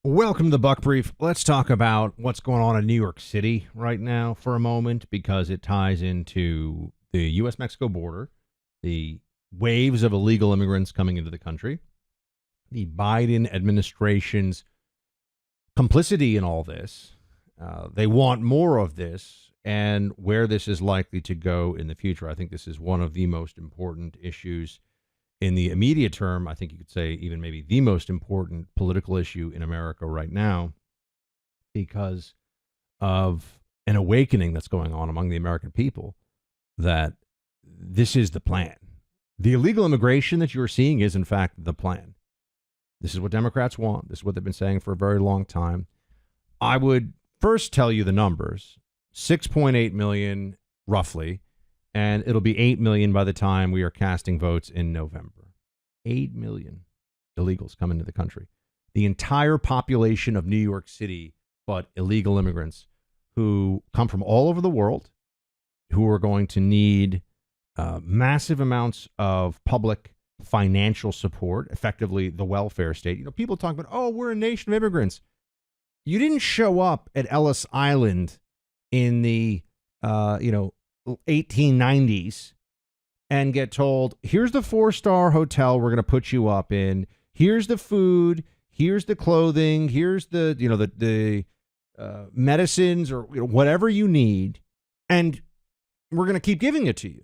Welcome to the Buck Brief. Let's talk about what's going on in New York City right now for a moment because it ties into the U.S.-Mexico border, the waves of illegal immigrants coming into the country, the Biden administration's complicity in all this. They want more of this and where this is likely to go in the future. I think this is one of the most important issues in the immediate term. I think you could say even maybe the most important political issue in America right now because of an awakening that's going on among the American people that this is the plan. The illegal immigration that you're seeing is, in fact, the plan. This is what Democrats want. This is what they've been saying for a very long time. I would first tell you the numbers. 6.8 million, roughly, and it'll be 8 million by the time we are casting votes in November. 8 million illegals come into the country. The entire population of New York City, but illegal immigrants who come from all over the world, who are going to need massive amounts of public financial support, effectively the welfare state. You know, people talk about, oh, we're a nation of immigrants. You didn't show up at Ellis Island in the, 1890s and get told, here's the 4-star hotel we're going to put you up in. Here's the food. Here's the clothing. Here's the, the medicines or whatever you need. And we're going to keep giving it to you.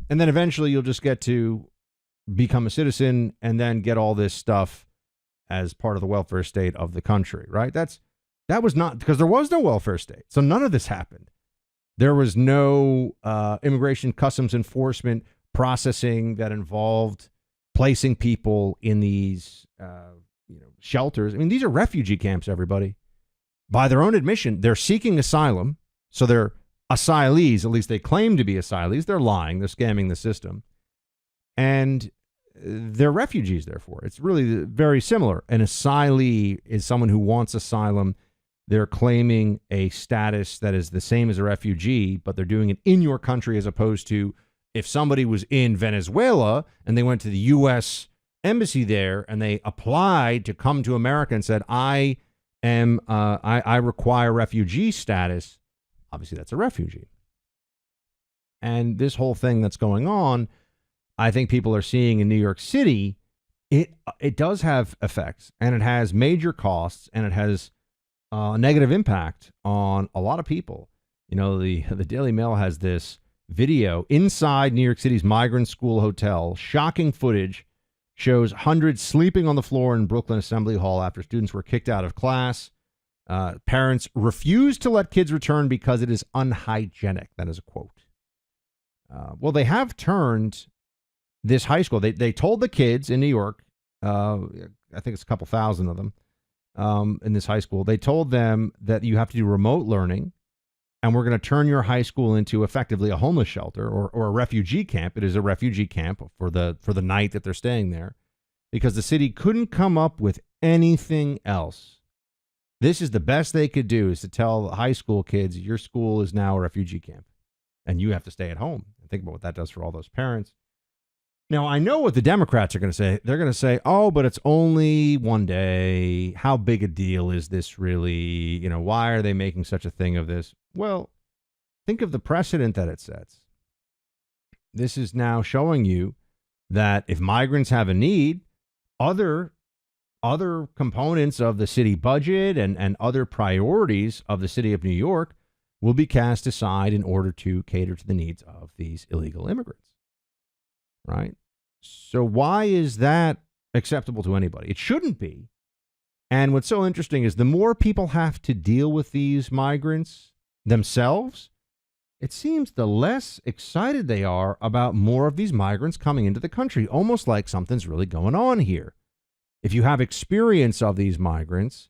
And then eventually you'll just get to become a citizen and then get all this stuff as part of the welfare state of the country, right? That was not, because there was no welfare state. So none of this happened. There was no immigration customs enforcement processing that involved placing people in these shelters. I mean, these are refugee camps, everybody. By their own admission, they're seeking asylum. So they're asylees, at least they claim to be asylees. They're lying. They're scamming the system. And they're refugees, therefore. It's really very similar. An asylee is someone who wants asylum. They're claiming a status that is the same as a refugee, but they're doing it in your country as opposed to if somebody was in Venezuela and they went to the U.S. embassy there and they applied to come to America and said, I require refugee status. Obviously, that's a refugee. And this whole thing that's going on, I think people are seeing in New York City, it does have effects, and it has major costs, and it has a negative impact on a lot of people. You know, the Daily Mail has this video inside New York City's migrant school hotel. Shocking footage shows hundreds sleeping on the floor in Brooklyn Assembly Hall after students were kicked out of class. Parents refuse to let kids return because it is unhygienic. That is a quote. Well, they have turned this high school. They told the kids in New York, I think it's a couple thousand of them, in this high school, they told them that you have to do remote learning, and we're going to turn your high school into effectively a homeless shelter or a refugee camp. It is a refugee camp for the night that they're staying there, because the city couldn't come up with anything else. This is the best they could do, is to tell high school kids, your school is now a refugee camp, and you have to stay at home. And think about what that does for all those parents. Now, I know what the Democrats are going to say. They're going to say, oh, but it's only one day. How big a deal is this really? Why are they making such a thing of this? Well, think of the precedent that it sets. This is now showing you that if migrants have a need, other components of the city budget and other priorities of the city of New York will be cast aside in order to cater to the needs of these illegal immigrants. Right? So why is that acceptable to anybody? It shouldn't be. And what's so interesting is the more people have to deal with these migrants themselves, it seems the less excited they are about more of these migrants coming into the country, almost like something's really going on here. If you have experience of these migrants,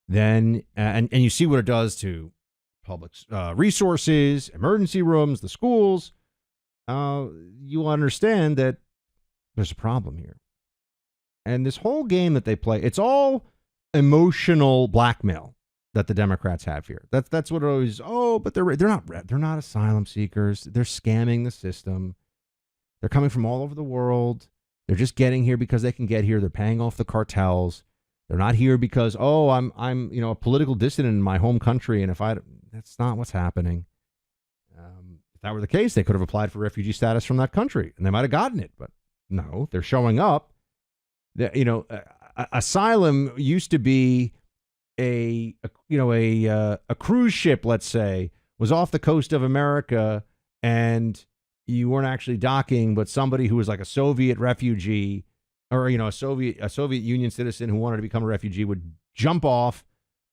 then, and you see what it does to public resources, emergency rooms, the schools, you understand that there's a problem here. And this whole game that they play, it's all emotional blackmail that the Democrats have here. That's what it always, but they're not asylum seekers. They're scamming the system. They're coming from all over the world. They're just getting here because they can get here. They're paying off the cartels. They're not here because, oh, I'm a political dissident in my home country, and that's not what's happening. If that were the case, they could have applied for refugee status from that country, and they might have gotten it. But no, they're showing up. Asylum used to be a cruise ship, let's say, was off the coast of America, and you weren't actually docking, but somebody who was like a Soviet refugee or a Soviet Union citizen who wanted to become a refugee would jump off.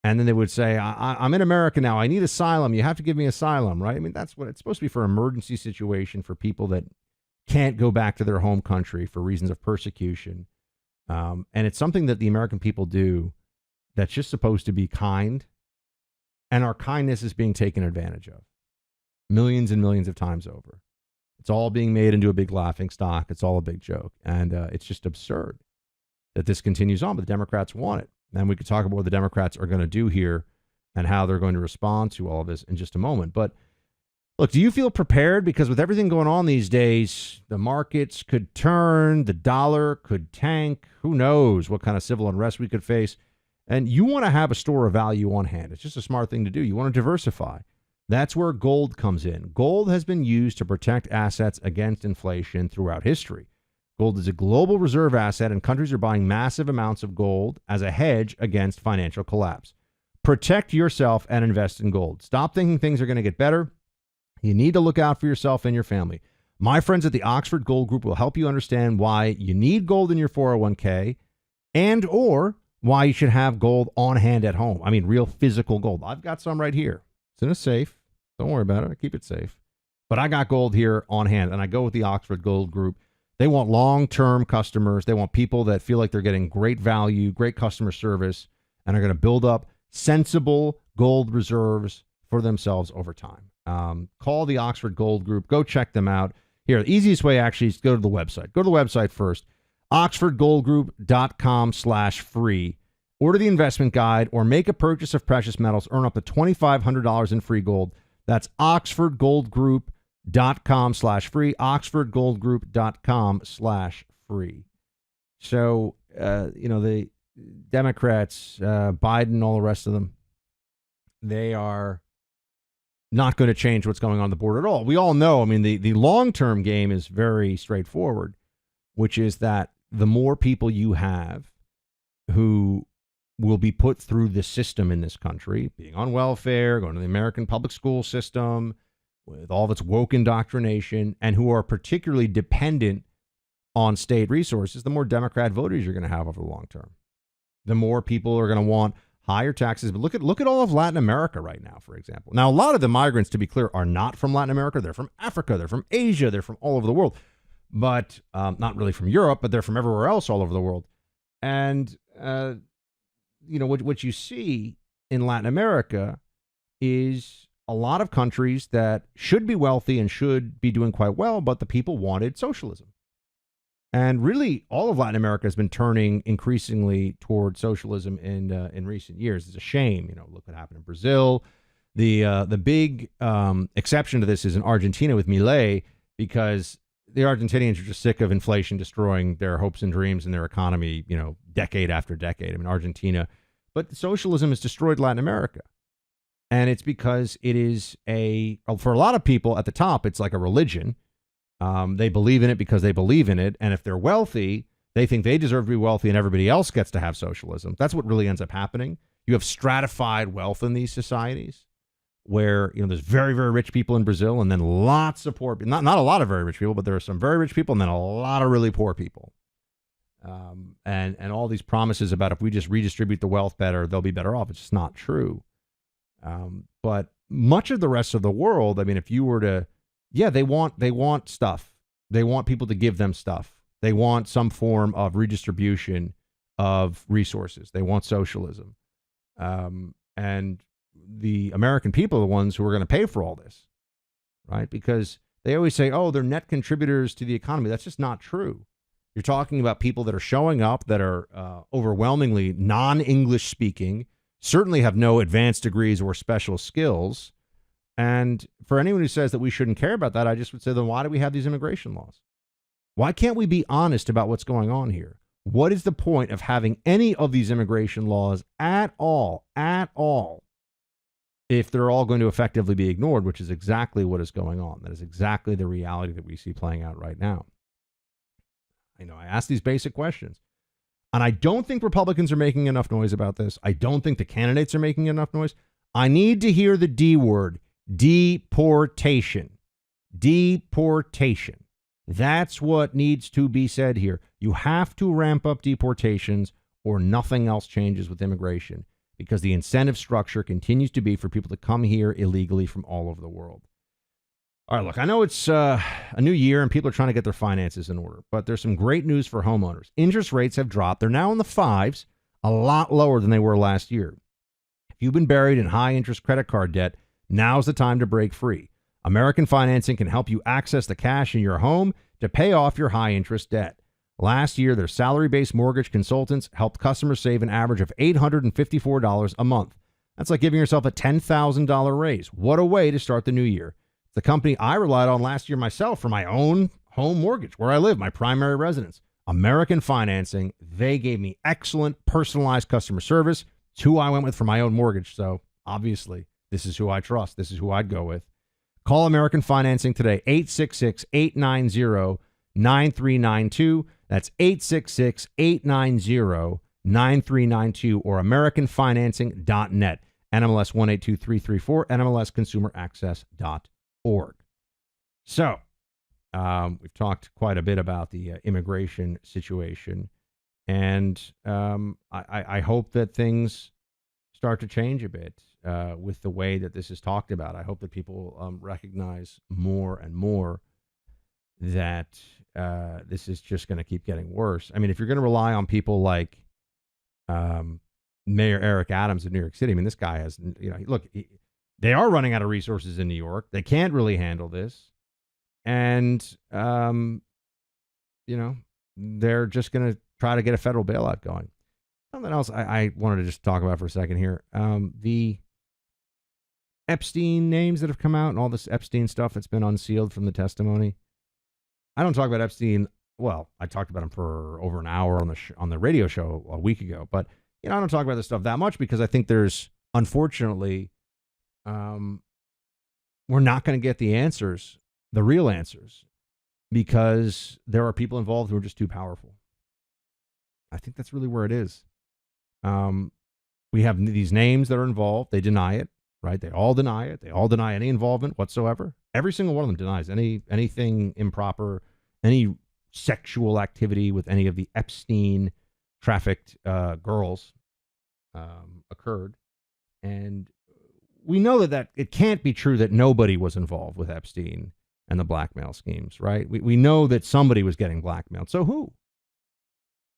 And then they would say, I'm in America now. I need asylum. You have to give me asylum, right? I mean, that's what it's supposed to be for emergency situation for people that can't go back to their home country for reasons of persecution. And it's something that the American people do that's just supposed to be kind. And our kindness is being taken advantage of millions and millions of times over. It's all being made into a big laughing stock. It's all a big joke. And it's just absurd that this continues on, but the Democrats want it. And we could talk about what the Democrats are going to do here and how they're going to respond to all of this in just a moment. But look, do you feel prepared? Because with everything going on these days, the markets could turn, the dollar could tank. Who knows what kind of civil unrest we could face. And you want to have a store of value on hand. It's just a smart thing to do. You want to diversify. That's where gold comes in. Gold has been used to protect assets against inflation throughout history. Gold is a global reserve asset, and countries are buying massive amounts of gold as a hedge against financial collapse. Protect yourself and invest in gold. Stop thinking things are going to get better. You need to look out for yourself and your family. My friends at the Oxford Gold Group will help you understand why you need gold in your 401k and or why you should have gold on hand at home. I mean, real physical gold. I've got some right here. It's in a safe. Don't worry about it. I keep it safe. But I got gold here on hand, and I go with the Oxford Gold Group. They want long-term customers. They want people that feel like they're getting great value, great customer service, and are going to build up sensible gold reserves for themselves over time. Call the Oxford Gold Group. Go check them out. Here, the easiest way actually is to go to the website. Go to the website first, oxfordgoldgroup.com/free. Order the investment guide or make a purchase of precious metals. Earn up to $2,500 in free gold. That's oxfordgoldgroup.com/free, oxfordgoldgroup.com/free. So, the Democrats, Biden, all the rest of them, they are not going to change what's going on the border at all. We all know, I mean, the long-term game is very straightforward, which is that the more people you have who will be put through the system in this country, being on welfare, going to the American public school system, with all of its woke indoctrination, and who are particularly dependent on state resources, the more Democrat voters you're going to have over the long term. The more people are going to want higher taxes. But look at all of Latin America right now, for example. Now, a lot of the migrants, to be clear, are not from Latin America. They're from Africa. They're from Asia. They're from all over the world. But not really from Europe, but they're from everywhere else all over the world. And, what you see in Latin America is a lot of countries that should be wealthy and should be doing quite well, but the people wanted socialism. And really, all of Latin America has been turning increasingly toward socialism in recent years. It's a shame. Look what happened in Brazil. The big exception to this is in Argentina with Milei, because the Argentinians are just sick of inflation destroying their hopes and dreams and their economy, decade after decade. I mean, Argentina. But socialism has destroyed Latin America. And it's because it is for a lot of people at the top, it's like a religion. They believe in it because they believe in it. And if they're wealthy, they think they deserve to be wealthy and everybody else gets to have socialism. That's what really ends up happening. You have stratified wealth in these societies where, there's very, very rich people in Brazil and then lots of poor people. Not a lot of very rich people, but there are some very rich people and then a lot of really poor people. And all these promises about if we just redistribute the wealth better, they'll be better off. It's just not true. But much of the rest of the world, I mean, if you were to, they want stuff. They want people to give them stuff. They want some form of redistribution of resources. They want socialism. And the American people are the ones who are going to pay for all this, right? Because they always say, oh, they're net contributors to the economy. That's just not true. You're talking about people that are showing up that are overwhelmingly non-English speaking, certainly have no advanced degrees or special skills. And for anyone who says that we shouldn't care about that, I just would say, then why do we have these immigration laws? Why can't we be honest about what's going on here? What is the point of having any of these immigration laws at all, if they're all going to effectively be ignored, which is exactly what is going on? That is exactly the reality that we see playing out right now. I ask these basic questions. And I don't think Republicans are making enough noise about this. I don't think the candidates are making enough noise. I need to hear the D word, deportation. Deportation. That's what needs to be said here. You have to ramp up deportations or nothing else changes with immigration, because the incentive structure continues to be for people to come here illegally from all over the world. All right, look, I know it's a new year and people are trying to get their finances in order, but there's some great news for homeowners. Interest rates have dropped. They're now in the fives, a lot lower than they were last year. If you've been buried in high interest credit card debt, now's the time to break free. American Financing can help you access the cash in your home to pay off your high interest debt. Last year, their salary-based mortgage consultants helped customers save an average of $854 a month. That's like giving yourself a $10,000 raise. What a way to start the new year. The company I relied on last year myself for my own home mortgage, where I live, my primary residence. American Financing, they gave me excellent personalized customer service. It's who I went with for my own mortgage. So obviously, this is who I trust. This is who I'd go with. Call American Financing today, 866-890-9392. That's 866-890-9392 or AmericanFinancing.net. NMLS 182334, NMLSConsumerAccess.org. So, we've talked quite a bit about the immigration situation, and I hope that things start to change a bit with the way that this is talked about. I hope that people recognize more and more that this is just going to keep getting worse. I mean, if you're going to rely on people like Mayor Eric Adams of New York City, I mean, this guy has, look, they are running out of resources in New York. They can't really handle this. And, they're just going to try to get a federal bailout going. Something else I wanted to just talk about for a second here. The Epstein names that have come out and all this Epstein stuff that's been unsealed from the testimony. I don't talk about Epstein. Well, I talked about him for over an hour on the radio show a week ago, but I don't talk about this stuff that much because I think there's, unfortunately, we're not going to get the answers, the real answers, because there are people involved who are just too powerful. I think that's really where it is. We have these names that are involved. They deny it, right? They all deny it. They all deny any involvement whatsoever. Every single one of them denies anything improper, any sexual activity with any of the Epstein trafficked girls occurred. And we know that it can't be true that nobody was involved with Epstein and the blackmail schemes, right? We know that somebody was getting blackmailed. So who?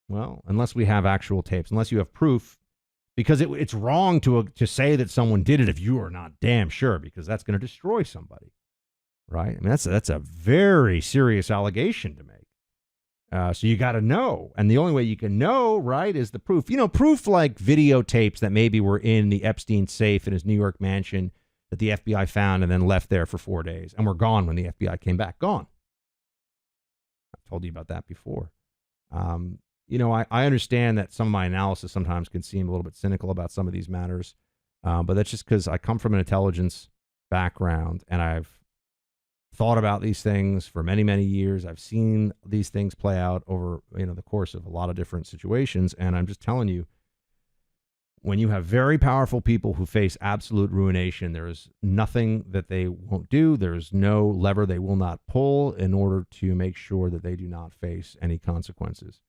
Well, unless we have actual tapes, unless you have proof, because it's wrong to say that someone did it if you are not damn sure, because that's going to destroy somebody, right? I mean, that's a very serious allegation to make. So you got to know, and the only way you can know, right, is the proof. Proof like videotapes that maybe were in the Epstein safe in his New York mansion that the FBI found and then left there for 4 days and were gone when the FBI came back. Gone. I've told you about that before. I understand that some of my analysis sometimes can seem a little bit cynical about some of these matters, but that's just because I come from an intelligence background and I've thought about these things for many, many years. I've seen these things play out over the course of a lot of different situations, and I'm just telling you, when you have very powerful people who face absolute ruination, there is nothing that they won't do. There is no lever they will not pull in order to make sure that they do not face any consequences.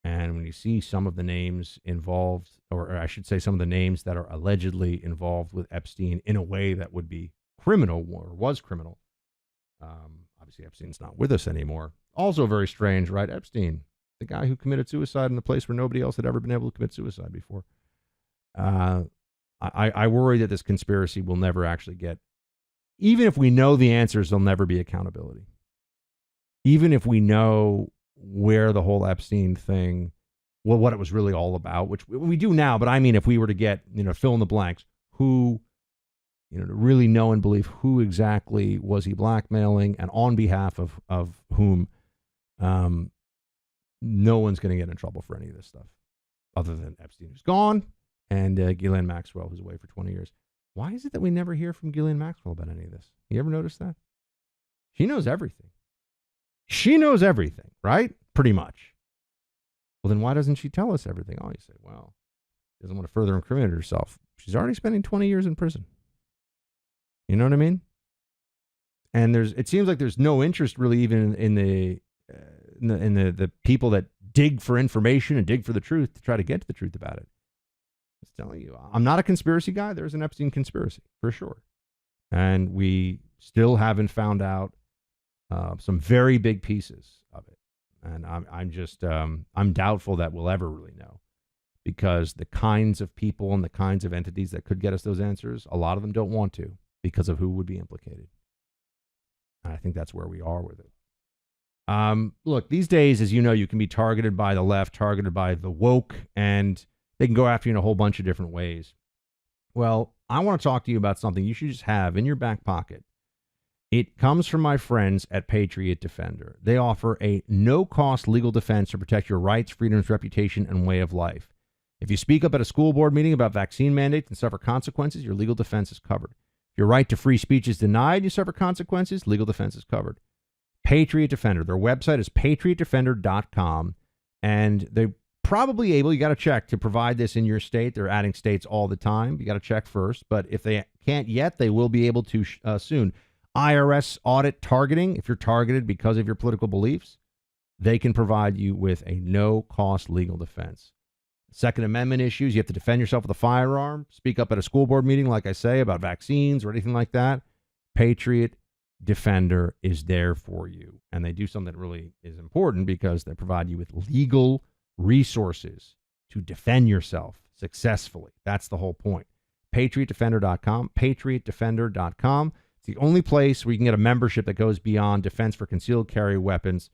And when you see some of the names involved, or I should say some of the names that are allegedly involved with Epstein in a way that would be criminal or was criminal, obviously Epstein's not with us anymore. Also very strange, right? Epstein, the guy who committed suicide in a place where nobody else had ever been able to commit suicide before. I worry that this conspiracy will never actually get, even if we know the answers, there'll never be accountability. Even if we know where the whole Epstein thing, what it was really all about, which we do now, but I mean, if we were to get, fill in the blanks, who, to really know and believe who exactly was he blackmailing and on behalf of whom, no one's going to get in trouble for any of this stuff other than Epstein, who's gone, and Ghislaine Maxwell, who's away for 20 years. Why is it that we never hear from Ghislaine Maxwell about any of this? You ever notice that? She knows everything. She knows everything, right? Pretty much. Well, then why doesn't she tell us everything? Oh, you say, well, she doesn't want to further incriminate herself. She's already spending 20 years in prison. You know what I mean? And it seems like there's no interest really even in the people that dig for information and dig for the truth to try to get to the truth about it. I'm telling you, I'm not a conspiracy guy. There's an Epstein conspiracy for sure. And we still haven't found out some very big pieces of it. And I'm doubtful that we'll ever really know, because the kinds of people and the kinds of entities that could get us those answers, a lot of them don't want to because of who would be implicated. And I think that's where we are with it. Look, these days, as you know, you can be targeted by the left, targeted by the woke, and they can go after you in a whole bunch of different ways. Well, I want to talk to you about something you should just have in your back pocket. It comes from my friends at Patriot Defender. They offer a no-cost legal defense to protect your rights, freedoms, reputation, and way of life. If you speak up at a school board meeting about vaccine mandates and suffer consequences, your legal defense is covered. If your right to free speech is denied, you suffer consequences, legal defense is covered. Patriot Defender. Their website is patriotdefender.com, and they're probably able, you got to check, to provide this in your state. They're adding states all the time. You got to check first, but if they can't yet, they will be able to soon. IRS audit targeting. If you're targeted because of your political beliefs, they can provide you with a no-cost legal defense. Second Amendment issues, you have to defend yourself with a firearm, speak up at a school board meeting, like I say, about vaccines or anything like that. Patriot Defender is there for you. And they do something that really is important because they provide you with legal resources to defend yourself successfully. That's the whole point. PatriotDefender.com, PatriotDefender.com. It's the only place where you can get a membership that goes beyond defense for concealed carry weapons.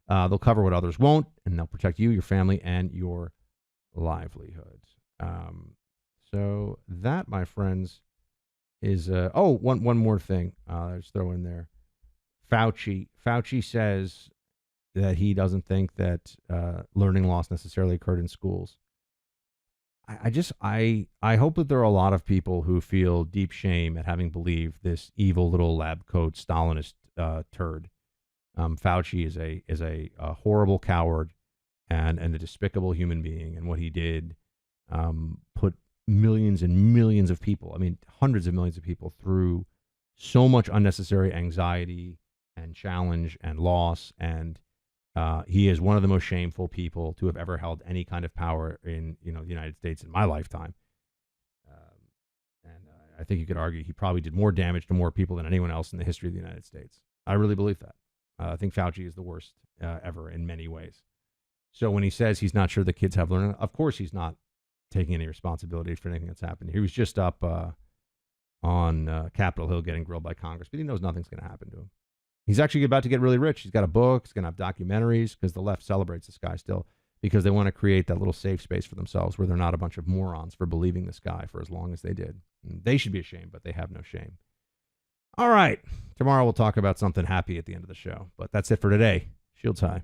They'll cover what others won't, and they'll protect you, your family, and your livelihood. So that, my friends, is one more thing. Let's throw in there. Fauci says that he doesn't think that learning loss necessarily occurred in schools. I hope that there are a lot of people who feel deep shame at having believed this evil little lab coat Stalinist turd. Fauci is a horrible coward and a despicable human being, and what he did put millions and millions of people, I mean hundreds of millions of people, through so much unnecessary anxiety and challenge and loss, and he is one of the most shameful people to have ever held any kind of power in the United States in my lifetime. And I think you could argue he probably did more damage to more people than anyone else in the history of the United States. I really believe that. I think Fauci is the worst ever in many ways. So when he says he's not sure the kids have learned, of course he's not taking any responsibility for anything that's happened. He was just up on Capitol Hill getting grilled by Congress, but he knows nothing's going to happen to him. He's actually about to get really rich. He's got a book. He's going to have documentaries, because the left celebrates this guy still, because they want to create that little safe space for themselves where they're not a bunch of morons for believing this guy for as long as they did. And they should be ashamed, but they have no shame. All right. Tomorrow we'll talk about something happy at the end of the show. But that's it for today. Shields high.